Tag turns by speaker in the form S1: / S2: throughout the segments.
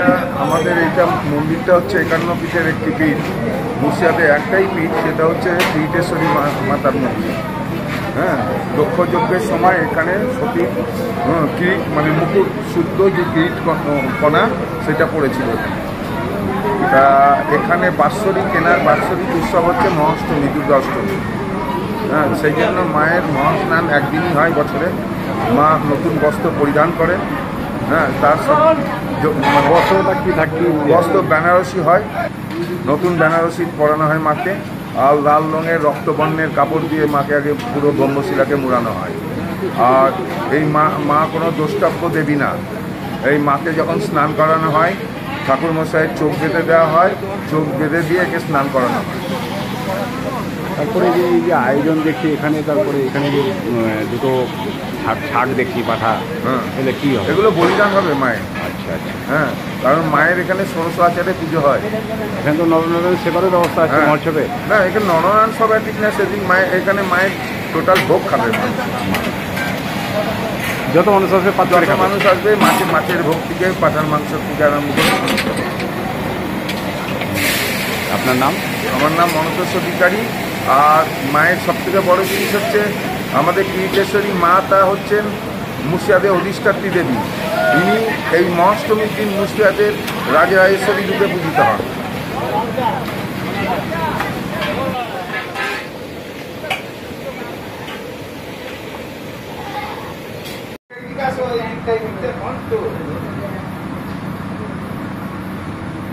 S1: এটা আমাদের এইটা মন্দিরটা হচ্ছে 51 পীঠের একটি পীঠ। মুর্শিদাবাদে একটাই পীঠ, সেটা হচ্ছে কিরিটেশ্বরী মাতার মন্দির। হ্যাঁ, দক্ষযজ্ঞের সময় এখানে সতী কিরিট মানে মুকুট শুদ্ধ যে কিরিট কণা সেটা পড়েছিল। তা এখানে বাৎসরিক উৎসব হচ্ছে মহাষ্টমী, দুর্গাষ্টমী। হ্যাঁ, সেই জন্য মায়ের মহাস্নান একদিনই হয় বছরে। মা নতুন বস্ত্র পরিধান করেন। হ্যাঁ, তার সব বস্ত্র বেনারসি হয়, নতুন বেনারসি পরানো হয় মাকে। আর লাল রঙের রক্তবর্ণের কাপড় দিয়ে মাকে আগে পুরো ব্রহ্মশিলাকে মুড়ানো হয়। আর এই মা কোনো দ্রষ্টব্য দেবী না। এই মাকে যখন স্নান করানো হয়, ঠাকুরমশাইয়ের চোখ বেঁধে দেওয়া হয়, চোখ বেঁধে দিয়ে একে স্নান করানো হয়।
S2: তারপরে যে এই যে আয়োজন দেখি এখানে, তারপরে এখানে যে দুটো শাক দেখি পাঠা, এগুলো কী হবে?
S1: এগুলো বলিদান হবে মায়ের।
S2: আচ্ছা আচ্ছা।
S1: হ্যাঁ, কারণ মায়ের এখানে 1600 আচারে পুজো হয়।
S2: এখানে তো নরনারায়ণ সেবারও ব্যবস্থা আছে মহোৎসবে?
S1: না, এখানে নরনারায়ণ সবাই ঠিক না, সেদিন মায়ের এখানে মায়ের টোটাল ভোগ খাবে।
S2: যত মানুষ আসবে
S1: মানুষ আসবে, মাছের ভোগ থেকে পাঠার মাংস থেকে আরম্ভ করে।
S2: আপনার নাম?
S1: আমার নাম মনতোষ অধিকারী। আর মায়ের সবথেকে বড় জিনিস হচ্ছে আমাদের কিরিটেশ্বরী মা, তা হচ্ছেন মুর্শিদাবাদের অধিষ্ঠাত্রী দেবী। ইনি এই মহাষ্টমীর দিন মুর্শিদাবাদের রাজরাজেশ্বরী রূপে পূজিত হন।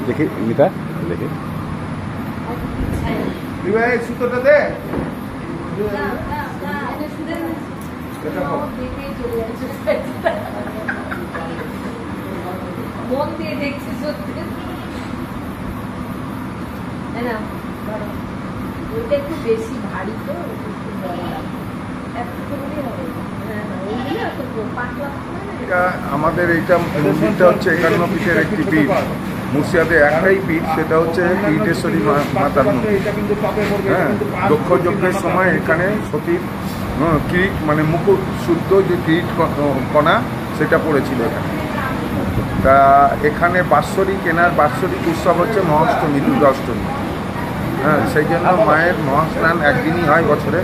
S2: দেখি মিতা, দেখি
S1: সুতোটা দে।
S3: মন দিয়ে দেখছি সত্যি। ওইটা একটু বেশি ভারী তো,
S1: আমাদের এইটা মন্দিরটা হচ্ছে 51 পীঠের একটি পীঠ। মুর্শিদাবাদে একটাই পীঠ, সেটা হচ্ছে কিরিটেশ্বরী মাতার মন্দির। হ্যাঁ, দক্ষযজ্ঞের সময় এখানে সতীর কিরিট মানে মুকুট শুদ্ধ যে কিরিট কণা সেটা পড়েছিল এখানে। তা এখানে বাৎসরিক উৎসব হচ্ছে মহাষ্টমী, দুর্গাষ্টমী। হ্যাঁ, সেই জন্য মায়ের মহাস্নান একদিনই হয় বছরে।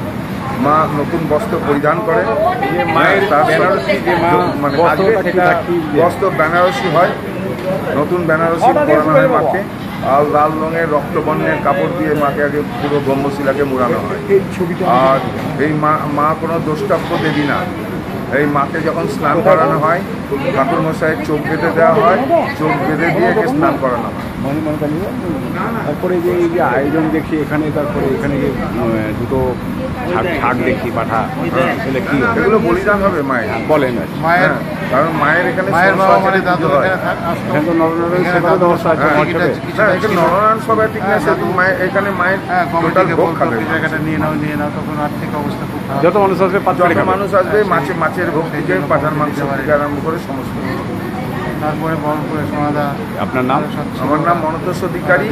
S1: মা নতুন বস্ত্র পরিধান করেন। মায়ের মানে বস্ত্র বেনারসি হয়, নতুন বেনারসি পরানো হয় মাকে। আর লাল রঙের রক্তবর্ণের কাপড় দিয়ে মাকে আগে পুরো ব্রহ্মশিলাকে মুড়ানো হয়। আর এই মা কোনো দ্রষ্টব্য দেবী না। এই মাকে যখন স্নান করানো হয়, ঠাকুরমশাইয়ের চোখ বেঁধে দেওয়া হয়, চোখ বেঁধে দিয়ে একে স্নান করানো হয়।
S2: তারপরে যে এই যে আয়োজন দেখি এখানে, তারপরে এখানে যে দুটো শাক দেখি পাঠা,
S1: এগুলো বলিদান হবে মায়ের।
S2: বলেন
S1: মায়ের, কারণ মায়ের এখানে
S2: নরনারায়ণ সেবারও ব্যবস্থা আছে মহোৎসবে?
S1: এখানে নরনারায়ণ সবাই ঠিক না, সেদিন মায়ের এখানে মায়ের টোটাল ভোগ খাবে।
S4: জায়গাটা নিয়ে নাও, তখন আর্থিক অবস্থা খুব খারাপ।
S2: যত মানুষ আসবে
S1: মানুষ আসবে, মাছের ভোগ থেকে পাঠার মাংস থেকে আরম্ভ করে সমস্ত।
S4: তারপরে বড় করে সমাধা।
S2: আপনার নাম?
S1: আমার নাম মনতোষ অধিকারী।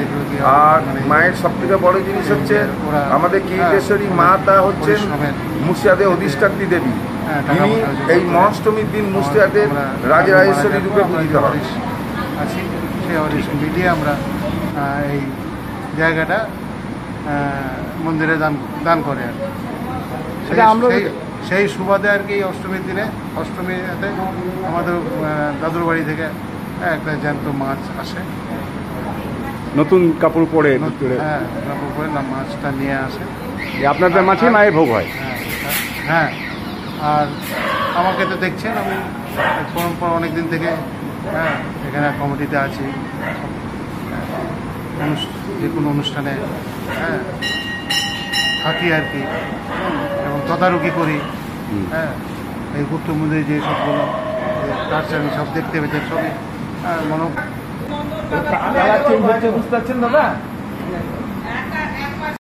S1: আর মায়ের সবথেকে বড় জিনিস হচ্ছে আমাদের কিরিটেশ্বরী মা, তা হচ্ছেন মুর্শিদাবাদের অধিষ্ঠাত্রী দেবী। ইনি এই মহাষ্টমীর দিন মুর্শিদাবাদের রাজরাজেশ্বরী রূপে পূজিত হন।
S4: আছি সেই অডিশন মিলিয়ে আমরা এই জায়গাটা মন্দিরে দান করে আর সেই সুবাদে আর কি অষ্টমীর দিনে, অষ্টমীতে আমাদের দাদুর বাড়ি থেকে একটা জ্যান্ত মাছ আসে,
S2: নতুন কাপড় পরে।
S4: হ্যাঁ, কাপড় পরে না মাছটা নিয়ে আসে।
S2: আপনাদের মাছেই মায়ের ভোগ হয়?
S4: হ্যাঁ। আর আমাকে তো দেখছেন, আমি পরম্পরা অনেক দিন থেকে এখানে কমিটিতে আছি। যে কোনো অনুষ্ঠানে থাকি আর কি, এবং তদারকি করি। এই গুপ্ত মন্দিরে যে সবগুলো কালচার সব দেখতে পেয়েছে, সবই
S1: বুঝতে পারছেন দাদা?